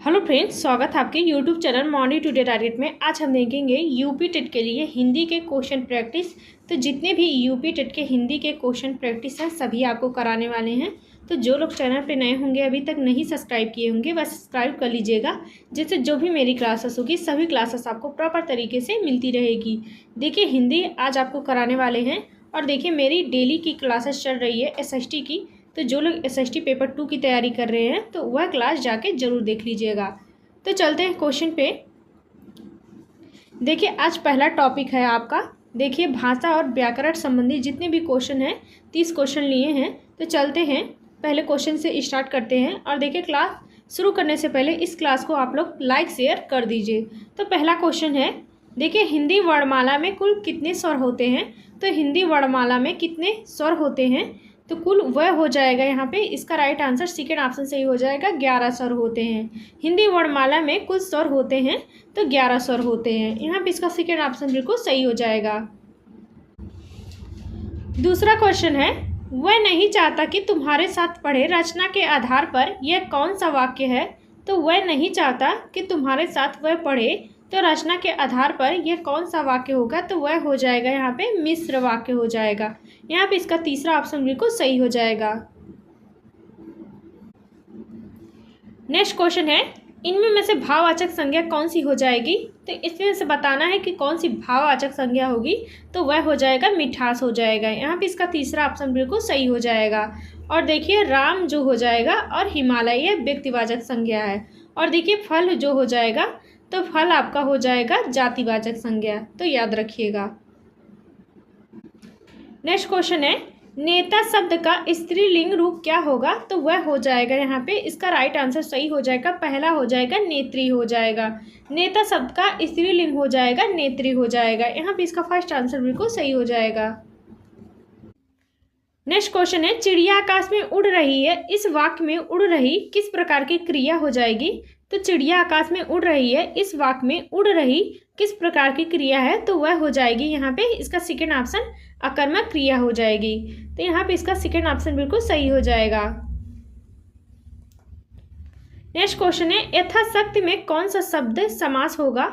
Hello friends, स्वागत है आपके YouTube channel morning today target में। आज हम देखेंगे यूपी टेट के लिए हिंदी के क्वेश्चन प्रैक्टिस। तो जितने भी यूपी टेट के हिंदी के क्वेश्चन प्रैक्टिस हैं सभी आपको कराने वाले हैं। तो जो लोग चैनल पे नए होंगे, अभी तक नहीं सब्सक्राइब किए होंगे, वह सब्सक्राइब कर लीजिएगा, जिससे जो भी मेरी क्लासेस होगी सभी क्लासेस आपको प्रॉपर तरीके से मिलती रहेगी। देखिए, हिंदी आज आपको कराने वाले हैं। और देखिए, मेरी डेली की क्लासेस चल रही है एसएसटी की। तो जो लोग एसएसटी पेपर 2 की तैयारी कर रहे हैं तो वह क्लास जाके ज़रूर देख लीजिएगा। तो चलते हैं क्वेश्चन पे। देखिए, आज पहला टॉपिक है आपका। देखिए, भाषा और व्याकरण संबंधी जितने भी क्वेश्चन हैं 30 क्वेश्चन लिए हैं। तो चलते हैं, पहले क्वेश्चन से स्टार्ट करते हैं। और देखिए, क्लास शुरू करने से पहले इस क्लास को आप लोग लाइक शेयर कर दीजिए। तो पहला क्वेश्चन है, देखिए, हिंदी वर्णमाला में कुल कितने स्वर होते हैं। तो हिंदी वर्णमाला में कितने स्वर होते हैं, तो कुल वह हो जाएगा यहाँ पे। इसका राइट आंसर सेकेंड ऑप्शन सही हो जाएगा, 11 स्वर होते हैं। हिंदी वर्णमाला में कुल स्वर होते हैं तो 11 स्वर होते हैं। यहाँ पे इसका सेकेंड ऑप्शन बिल्कुल सही हो जाएगा। दूसरा क्वेश्चन है, वह नहीं चाहता कि तुम्हारे साथ पढ़े रचना के आधार पर यह कौन सा वाक्य है। तो वह नहीं चाहता कि तुम्हारे साथ वह पढ़े, तो रचना के आधार पर यह कौन सा वाक्य होगा। तो वह हो जाएगा यहाँ पे मिश्र वाक्य हो जाएगा। यहाँ पे इसका तीसरा ऑप्शन बिल्कुल सही हो जाएगा। नेक्स्ट क्वेश्चन है, इनमें में से भाववाचक संज्ञा कौन सी हो जाएगी। तो इसमें से बताना है कि कौन सी भाववाचक संज्ञा होगी। तो वह हो जाएगा मिठास हो जाएगा। यहाँ पे इसका तीसरा ऑप्शन बिल्कुल सही हो जाएगा। और देखिए, राम जो हो जाएगा और हिमालय यह व्यक्तिवाचक संज्ञा है। और देखिए, फल जो हो जाएगा तो फल आपका हो जाएगा जातिवाचक संज्ञा। तो याद रखिएगा। नेक्स्ट क्वेश्चन है, नेता शब्द का स्त्रीलिंग रूप क्या होगा। तो वह हो जाएगा यहाँ पे, इसका राइट आंसर सही हो जाएगा, पहला हो जाएगा नेत्री हो जाएगा। नेता शब्द का स्त्रीलिंग हो जाएगा नेत्री हो जाएगा। यहाँ पे इसका फर्स्ट आंसर बिल्कुल सही हो जाएगा। नेक्स्ट क्वेश्चन है, चिड़िया आकाश में उड़ रही है, इस वाक्य में उड़ रही किस प्रकार की क्रिया हो जाएगी। तो चिड़िया आकाश में उड़ रही है, इस वाक्य में उड़ रही किस प्रकार की क्रिया है। तो वह हो जाएगी यहाँ पे, इसका सेकेंड ऑप्शन अकर्मक क्रिया हो जाएगी। तो यहाँ पे इसका सेकेंड ऑप्शन बिल्कुल सही हो जाएगा। नेक्स्ट क्वेश्चन है, यथाशक्ति में कौन सा शब्द समास होगा।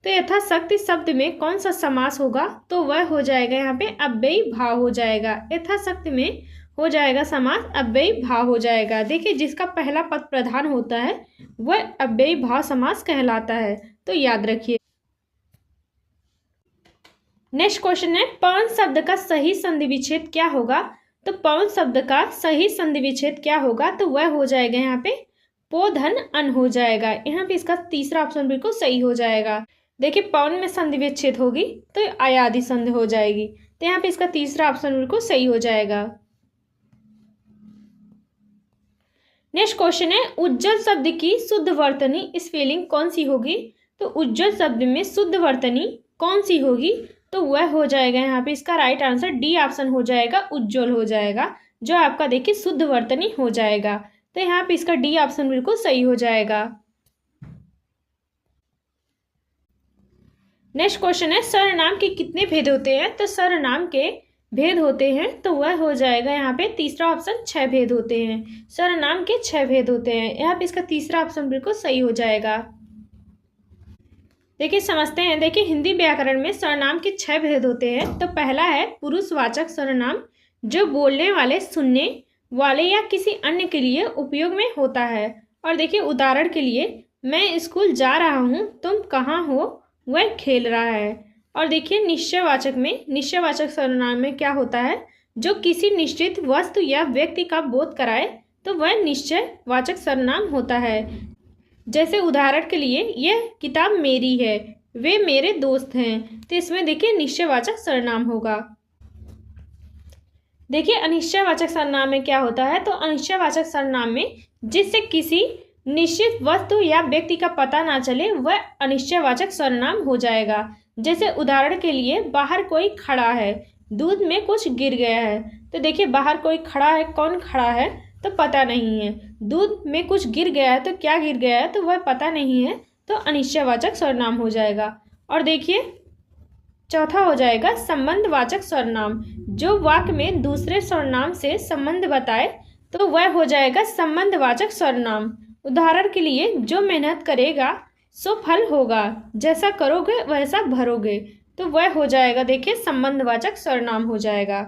तो यथाशक्ति शब्द में कौन सा समास होगा। तो वह हो जाएगा यहाँ पे अव्ययी भाव हो जाएगा। यथाशक्ति में हो जाएगा समास अव्ययी भाव हो जाएगा। देखिए, जिसका पहला पद प्रधान होता है वह अव्ययी भाव समास कहलाता है। तो याद रखिए। नेक्स्ट क्वेश्चन है, पवन शब्द का सही संधि विच्छेद क्या होगा। तो पवन शब्द का सही संधि विच्छेद क्या होगा। तो वह हो जाएगा यहाँ पे पो धन अन हो जाएगा। यहाँ पे इसका तीसरा ऑप्शन बिल्कुल सही हो जाएगा। देखिए, पवन में संधि विच्छेद होगी तो अयादि संधि हो जाएगी। तो यहाँ पे इसका तीसरा ऑप्शन बिल्कुल सही हो जाएगा। नेक्स्ट क्वेश्चन है, उज्जवल शब्द की शुद्ध वर्तनी स्पेलिंग कौन सी होगी। तो उज्जवल शब्द में शुद्ध वर्तनी कौन सी होगी। तो वह हो जाएगा यहाँ पे, इसका राइट आंसर डी ऑप्शन हो जाएगा, उज्जवल हो जाएगा, जो आपका देखिए शुद्ध वर्तनी हो जाएगा। तो यहाँ पे इसका डी ऑप्शन बिल्कुल सही हो जाएगा। नेक्स्ट क्वेश्चन है, सर्वनाम के कितने भेद होते हैं। तो सर्वनाम के भेद होते हैं तो वह हो जाएगा यहाँ पे तीसरा ऑप्शन 6 भेद होते हैं। सर्वनाम के 6 भेद होते हैं। यहाँ पे इसका तीसरा ऑप्शन बिल्कुल सही हो जाएगा। देखिए, समझते हैं। देखिए, हिंदी व्याकरण में सर्वनाम के 6 भेद होते हैं। तो पहला है पुरुषवाचक सर्वनाम, जो बोलने वाले, सुनने वाले या किसी अन्य के लिए उपयोग में होता है। और देखिए, उदाहरण के लिए, मैं स्कूल जा रहा हूँ, तुम कहाँ हो, वह खेल रहा है। और देखिए, निश्चयवाचक में, निश्चयवाचक सर्वनाम में क्या होता है, जो किसी निश्चित वस्तु या व्यक्ति का बोध कराए तो वह निश्चयवाचक सर्वनाम होता है। जैसे उदाहरण के लिए, यह किताब मेरी है, वे मेरे दोस्त हैं। तो इसमें देखिए निश्चयवाचक सर्वनाम होगा। देखिए, अनिश्चयवाचक सर्वनाम में क्या होता है। तो अनिश्चयवाचक सर्वनाम में जिससे किसी निश्चित वस्तु या व्यक्ति का पता ना चले वह अनिश्चयवाचक सर्वनाम हो जाएगा। जैसे उदाहरण के लिए, बाहर कोई खड़ा है, दूध में कुछ गिर गया है। तो देखिए, बाहर कोई खड़ा है, कौन खड़ा है तो पता नहीं है। दूध में कुछ गिर गया है तो क्या गिर गया है तो वह पता नहीं है। तो अनिश्चयवाचक सर्वनाम हो जाएगा। और देखिए, चौथा हो जाएगा संबंधवाचक सर्वनाम, जो वाक्य में दूसरे सर्वनाम से संबंध बताए तो वह हो जाएगा संबंधवाचक सर्वनाम। उदाहरण के लिए, जो मेहनत करेगा सो फल होगा, जैसा करोगे वैसा भरोगे। तो वह हो जाएगा देखिए संबंधवाचक सर्वनाम हो जाएगा।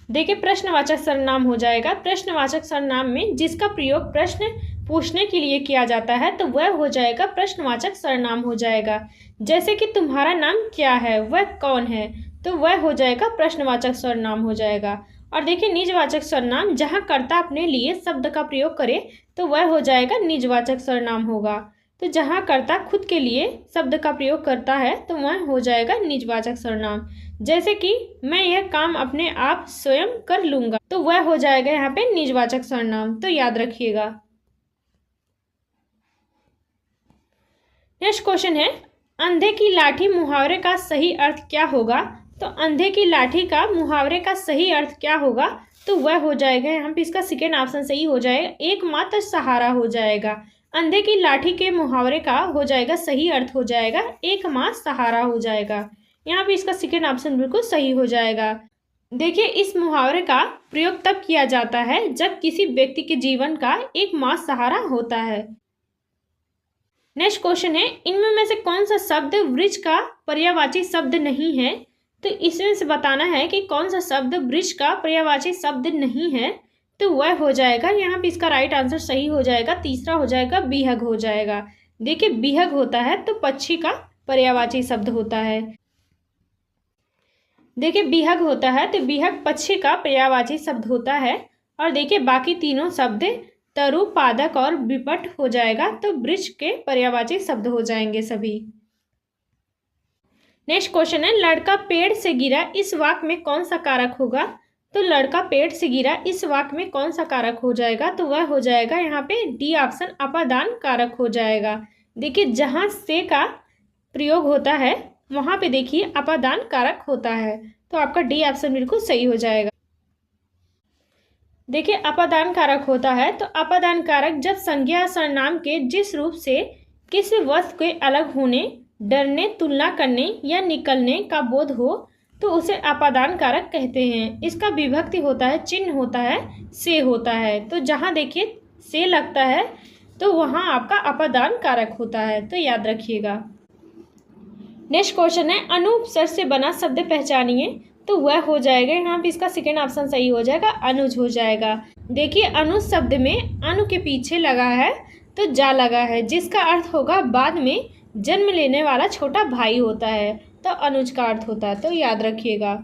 देखिए प्रश्नवाचक सर्वनाम हो जाएगा। प्रश्नवाचक सर्वनाम में जिसका प्रयोग प्रश्न पूछने के लिए किया जाता है तो वह हो जाएगा प्रश्नवाचक सर्वनाम हो जाएगा। जैसे कि तुम्हारा नाम क्या है, वह कौन है, तो वह हो जाएगा प्रश्नवाचक सर्वनाम हो जाएगा। और देखिए निजवाचक सर्वनाम, जहाँ कर्ता अपने लिए शब्द का प्रयोग करे तो वह हो जाएगा निजवाचक सर्वनाम होगा। तो जहाँ कर्ता खुद के लिए शब्द का प्रयोग करता है तो वह हो जाएगा निजवाचक सर्वनाम। जैसे कि मैं यह काम अपने आप स्वयं कर लूंगा, तो वह हो जाएगा यहाँ पे निजवाचक सर्वनाम। तो याद रखिएगा। नेक्स्ट क्वेश्चन है, अंधे की लाठी मुहावरे का सही अर्थ क्या होगा। तो अंधे की लाठी का मुहावरे का सही अर्थ क्या होगा, तो वह हो जाएगा यहाँ पे इसका सेकेंड ऑप्शन सही हो जाएगा, एकमात्र सहारा हो जाएगा। अंधे की लाठी के मुहावरे का हो जाएगा सही अर्थ हो जाएगा एकमात्र सहारा हो जाएगा। यहाँ पे इसका सेकेंड ऑप्शन बिल्कुल सही हो जाएगा। देखिए इस मुहावरे का प्रयोग तब किया जाता है जब किसी व्यक्ति के जीवन का एकमात्र सहारा होता है। नेक्स्ट क्वेश्चन है, इनमें में से कौन सा शब्द वृक्ष का पर्यायवाची शब्द नहीं है। तो इसमें से बताना है कि कौन सा शब्द वृक्ष का पर्यायवाची शब्द नहीं है, तो वह हो जाएगा यहाँ पे इसका राइट आंसर सही हो जाएगा। तीसरा हो जाएगा बिहग हो जाएगा। देखिए बिहग होता है तो पक्षी का पर्यायवाची शब्द होता है। देखिए बिहग होता है तो बिहग पक्षी का पर्यायवाची शब्द होता है। और देखिए बाकी तीनों शब्द तरु, पादक और विपट हो जाएगा, तो वृक्ष के पर्यायवाची शब्द हो जाएंगे सभी। नेक्स्ट क्वेश्चन है, लड़का पेड़ से गिरा इस वाक्य में कौन सा कारक होगा। तो लड़का पेड़ से गिरा इस वाक्य में कौन सा कारक हो जाएगा, तो वह हो जाएगा यहाँ पे डी ऑप्शन अपादान कारक हो जाएगा। देखिए जहाँ से का प्रयोग होता है वहाँ पे देखिए अपादान कारक होता है, तो आपका डी ऑप्शन बिल्कुल सही हो जाएगा। देखिए अपादान कारक होता है तो अपादान कारक जब संज्ञा सर्वनाम के जिस रूप से किसी वस्तु के अलग होने, डरने, तुलना करने या निकलने का बोध हो तो उसे अपादान कारक कहते हैं। इसका विभक्ति होता है, चिन्ह होता है, से होता है। तो जहाँ देखिए से लगता है तो वहाँ आपका अपादान कारक होता है, तो याद रखिएगा। नेक्स्ट क्वेश्चन है, अनुपसर्ग से बना शब्द पहचानिए। तो वह हो जाएगा यहाँ पे इसका सेकेंड ऑप्शन सही हो जाएगा, अनुज हो जाएगा। देखिए अनुज शब्द में अनु के पीछे लगा है तो जा लगा है, जिसका अर्थ होगा बाद में जन्म लेने वाला छोटा भाई होता है, तो अनुज का अर्थ होता है, तो याद रखिएगा।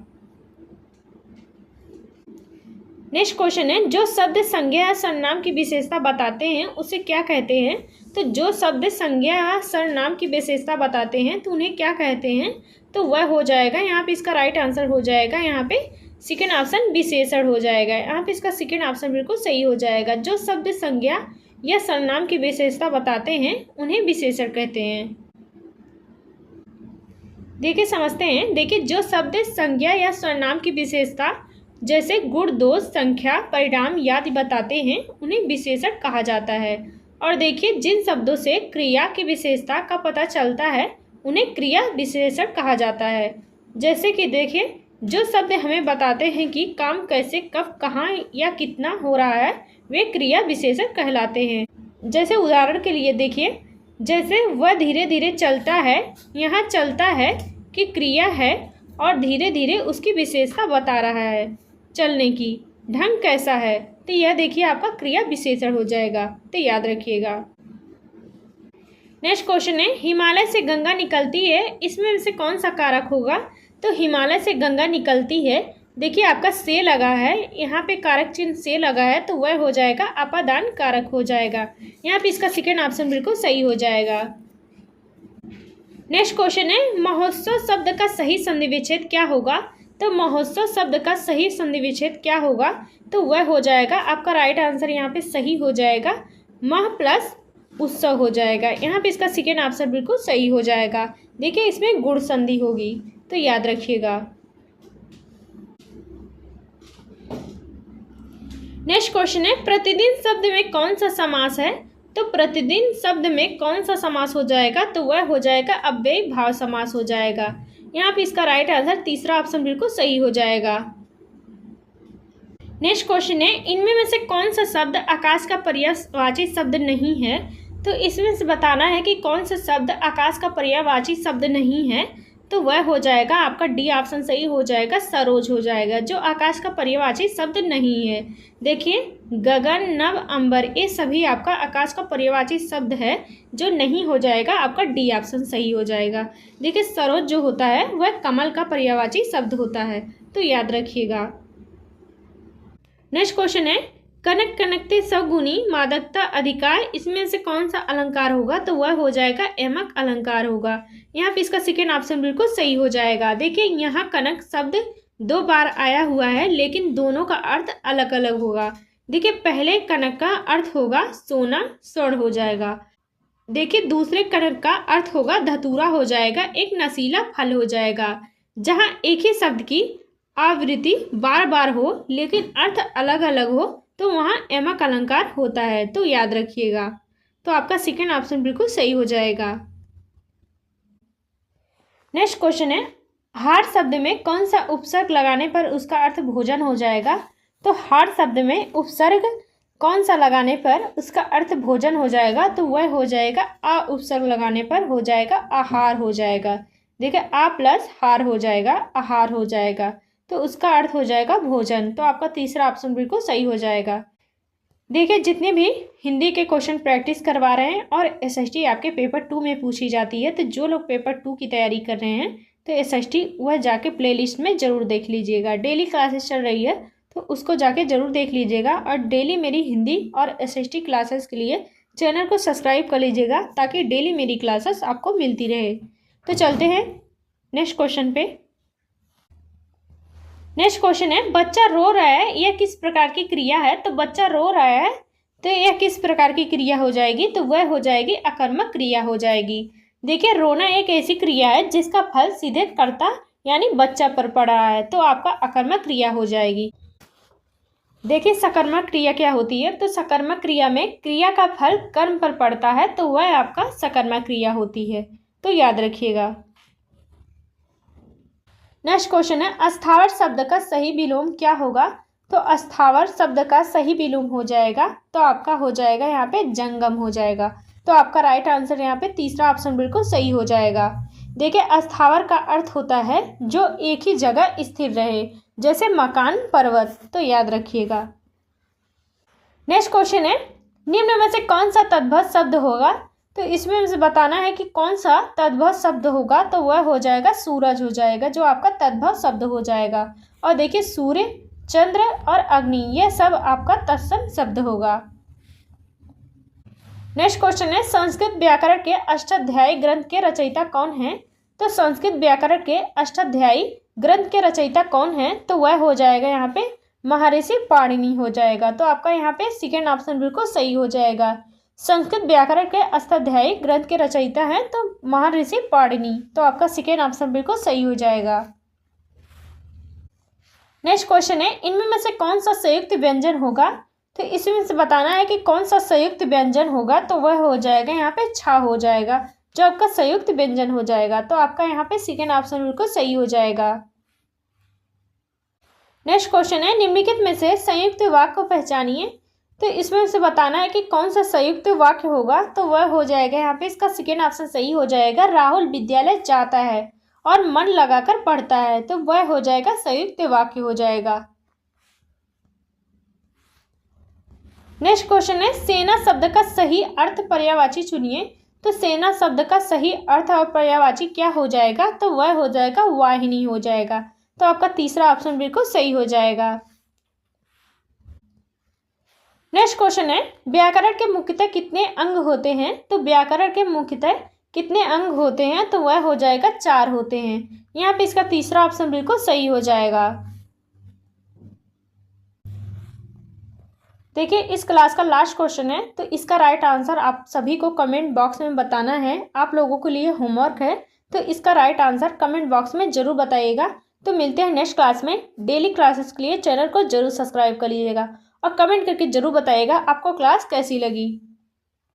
नेक्स्ट क्वेश्चन है, जो शब्द संज्ञा या सर्वनाम की विशेषता बताते हैं उसे क्या कहते हैं। तो जो शब्द संज्ञा या सर्वनाम की विशेषता बताते हैं तो उन्हें क्या कहते हैं, तो वह हो जाएगा यहाँ पे इसका राइट आंसर हो जाएगा यहाँ पे सेकेंड ऑप्शन विशेषण हो जाएगा। यहाँ पे इसका सेकेंड ऑप्शन बिल्कुल सही हो जाएगा। जो शब्द संज्ञा या सर्वनाम की विशेषता बताते हैं उन्हें विशेषण कहते हैं। देखिए समझते हैं। देखिए जो शब्द संज्ञा या सर्वनाम की विशेषता जैसे गुण, दोष, संख्या, परिणाम आदि बताते हैं उन्हें विशेषण कहा जाता है। और देखिए जिन शब्दों से क्रिया की विशेषता का पता चलता है उन्हें क्रिया विशेषण कहा जाता है। जैसे कि देखिए जो शब्द हमें बताते हैं कि काम कैसे, कब, कहाँ या कितना हो रहा है वे क्रिया विशेषण कहलाते हैं। जैसे उदाहरण के लिए देखिए, जैसे वह धीरे धीरे चलता है, यहाँ चलता है कि क्रिया है और धीरे धीरे उसकी विशेषता बता रहा है चलने की। ढंग कैसा है, तो यह देखिए आपका क्रिया विशेषण हो जाएगा, तो याद रखिएगा। नेक्स्ट क्वेश्चन है, हिमालय से गंगा निकलती है, इसमें से कौन सा कारक होगा। तो हिमालय से गंगा निकलती है, देखिए आपका से लगा है, यहाँ पे कारक चिन्ह से लगा है, तो वह हो जाएगा अपादान कारक हो जाएगा। यहाँ पे इसका सेकेंड ऑप्शन बिल्कुल सही हो जाएगा। नेक्स्ट क्वेश्चन है, महोत्सव शब्द का सही संधि विच्छेद क्या होगा। तो महोत्सव शब्द का सही संधि विच्छेद क्या होगा, तो वह हो जाएगा आपका राइट आंसर यहाँ पे सही हो जाएगा, मह प्लस उत्सव हो जाएगा। यहाँ पे इसका सेकेंड ऑप्शन बिल्कुल सही हो जाएगा। देखिए इसमें गुण संधि होगी, तो याद रखिएगा। नेक्स्ट क्वेश्चन है, प्रतिदिन शब्द में कौन सा समास है। तो प्रतिदिन शब्द में कौन सा समास हो जाएगा, तो वह हो जाएगा अव्ययी भाव समास हो जाएगा। यहाँ पे इसका राइट आंसर तीसरा ऑप्शन बिल्कुल सही हो जाएगा। नेक्स्ट क्वेश्चन है, इनमें में से कौन सा शब्द आकाश का पर्यायवाची शब्द नहीं है? तो इसमें से बताना है कि कौन सा शब्द आकाश का पर्यायवाची शब्द नहीं है। तो वह हो जाएगा आपका डी ऑप्शन सही हो जाएगा, सरोज हो जाएगा, जो आकाश का पर्यायवाची शब्द नहीं है। देखिए गगन, नभ, अंबर ये सभी आपका आकाश का पर्यायवाची शब्द है, जो नहीं हो जाएगा आपका डी ऑप्शन सही हो जाएगा। देखिए सरोज जो होता है वह कमल का पर्यायवाची शब्द होता है, तो याद रखिएगा। नेक्स्ट क्वेश्चन है, कनक कनकते सगुनी मादकता अधिकार, इसमें से कौन सा अलंकार होगा? तो वह हो जाएगा एमक अलंकार होगा। यहाँ पे इसका सेकेंड ऑप्शन बिल्कुल सही हो जाएगा। देखिए यहाँ कनक शब्द 2 बार आया हुआ है, लेकिन दोनों का अर्थ अलग अलग होगा। देखिए पहले कनक का अर्थ होगा सोना, स्वर्ण हो जाएगा। देखिए दूसरे कनक का अर्थ होगा धतूरा हो जाएगा, एक नशीला फल हो जाएगा। जहाँ एक ही शब्द की आवृत्ति बार बार हो लेकिन अर्थ अलग अलग हो तो वहाँ एमक अलंकार होता है, तो याद रखिएगा। तो आपका सेकेंड ऑप्शन बिल्कुल सही हो जाएगा। नेक्स्ट क्वेश्चन है, हार शब्द में कौन सा उपसर्ग लगाने पर उसका अर्थ भोजन हो जाएगा? तो हार शब्द में उपसर्ग कौन सा लगाने पर उसका अर्थ भोजन हो जाएगा? तो वह हो जाएगा आ उपसर्ग लगाने पर हो जाएगा आहार हो जाएगा। देखिए आ प्लस हार हो जाएगा, आहार हो जाएगा, तो उसका अर्थ हो जाएगा भोजन। तो आपका तीसरा ऑप्शन बिल्कुल सही हो जाएगा। देखिए जितने भी हिंदी के क्वेश्चन प्रैक्टिस करवा रहे हैं और एसएसटी आपके पेपर 2 में पूछी जाती है, तो जो लोग पेपर 2 की तैयारी कर रहे हैं तो एसएसटी वह जाके प्लेलिस्ट में ज़रूर देख लीजिएगा। डेली क्लासेस चल रही है तो उसको जाके ज़रूर देख लीजिएगा, और डेली मेरी हिंदी और एसएसटी क्लासेस के लिए चैनल को सब्सक्राइब कर लीजिएगा ताकि डेली मेरी क्लासेस आपको मिलती रहे। तो चलते हैं नेक्स्ट क्वेश्चन पे। नेक्स्ट क्वेश्चन है, बच्चा रो रहा है, यह किस प्रकार की क्रिया है? तो बच्चा रो रहा है तो यह किस प्रकार की क्रिया हो जाएगी? तो वह हो जाएगी अकर्मक क्रिया हो जाएगी। देखिए रोना एक ऐसी क्रिया है जिसका फल सीधे कर्ता यानी बच्चा पर पड़ रहा है, तो आपका अकर्मक क्रिया हो जाएगी। देखिए सकर्मक क्रिया क्या होती है? तो सकर्मक क्रिया में क्रिया का फल कर्म पर पड़ता है, तो वह आपका सकर्मक क्रिया होती है, तो याद रखिएगा। नेक्स्ट क्वेश्चन है, अस्थावर शब्द का सही विलोम क्या होगा? तो अस्थावर शब्द का सही विलोम हो जाएगा तो आपका हो जाएगा यहाँ पे जंगम हो जाएगा। तो आपका राइट आंसर यहाँ पे तीसरा ऑप्शन बिल्कुल सही हो जाएगा। देखिए अस्थावर का अर्थ होता है जो एक ही जगह स्थिर रहे, जैसे मकान, पर्वत, तो याद रखिएगा। नेक्स्ट क्वेश्चन है, निम्न में से कौन सा तद्भव शब्द होगा? तो इसमें मुझे बताना है कि कौन सा तद्भव शब्द होगा, तो वह हो जाएगा सूरज हो जाएगा, जो आपका तद्भव शब्द हो जाएगा। और देखिए सूर्य, चंद्र और अग्नि यह सब आपका तत्सम शब्द होगा। नेक्स्ट क्वेश्चन है, संस्कृत व्याकरण के अष्टाध्यायी ग्रंथ के रचयिता कौन है? तो संस्कृत व्याकरण के अष्टाध्यायी ग्रंथ के रचयिता कौन है? तो वह हो जाएगा यहाँ पे महर्षि पाणिनि हो जाएगा। तो आपका यहाँ पे सेकेंड ऑप्शन बिल्कुल सही हो जाएगा। संस्कृत व्याकरण के अष्टाध्यायी ग्रंथ के रचयिता हैं तो महर्षि पाणिनि, तो आपका सेकेंड ऑप्शन बिल्कुल सही हो जाएगा। नेक्स्ट क्वेश्चन है, इनमें में से कौन सा संयुक्त व्यंजन होगा? तो इसमें से बताना है कि कौन सा संयुक्त व्यंजन होगा, तो वह हो जाएगा यहाँ पे छा हो जाएगा, जो आपका संयुक्त व्यंजन हो जाएगा। तो आपका यहाँ पे सेकेंड ऑप्शन बिल्कुल सही हो जाएगा। नेक्स्ट क्वेश्चन है, निम्नलिखित में से संयुक्त वाक्य को पहचानिए। तो इसमें से बताना है कि कौन सा संयुक्त वाक्य होगा, तो वह हो जाएगा यहाँ पे इसका सेकेंड ऑप्शन सही हो जाएगा, राहुल विद्यालय जाता है और मन लगाकर पढ़ता है, तो वह हो जाएगा संयुक्त वाक्य हो जाएगा। नेक्स्ट क्वेश्चन है, सेना शब्द का सही अर्थ पर्यायवाची चुनिए। तो सेना शब्द का सही अर्थ और पर्यायवाची क्या हो जाएगा? तो वह हो जाएगा वाहिनी हो जाएगा। तो आपका तीसरा ऑप्शन बिल्कुल सही हो जाएगा। नेक्स्ट क्वेश्चन है, व्याकरण के मुख्यतः कितने अंग होते हैं? तो व्याकरण के मुख्यतः कितने अंग होते हैं? तो वह हो जाएगा 4 होते हैं। यहाँ पे इसका तीसरा ऑप्शन बिल्कुल सही हो जाएगा। देखिए इस क्लास का लास्ट क्वेश्चन है, तो इसका राइट आंसर आप सभी को कमेंट बॉक्स में बताना है। आप लोगों के लिए होमवर्क है, तो इसका राइट आंसर कमेंट बॉक्स में जरूर बताइएगा। तो मिलते हैं नेक्स्ट क्लास में। डेली क्लासेस के लिए चैनल को जरूर सब्सक्राइब कर लीजिएगा और कमेंट करके जरूर बताइएगा आपको क्लास कैसी लगी।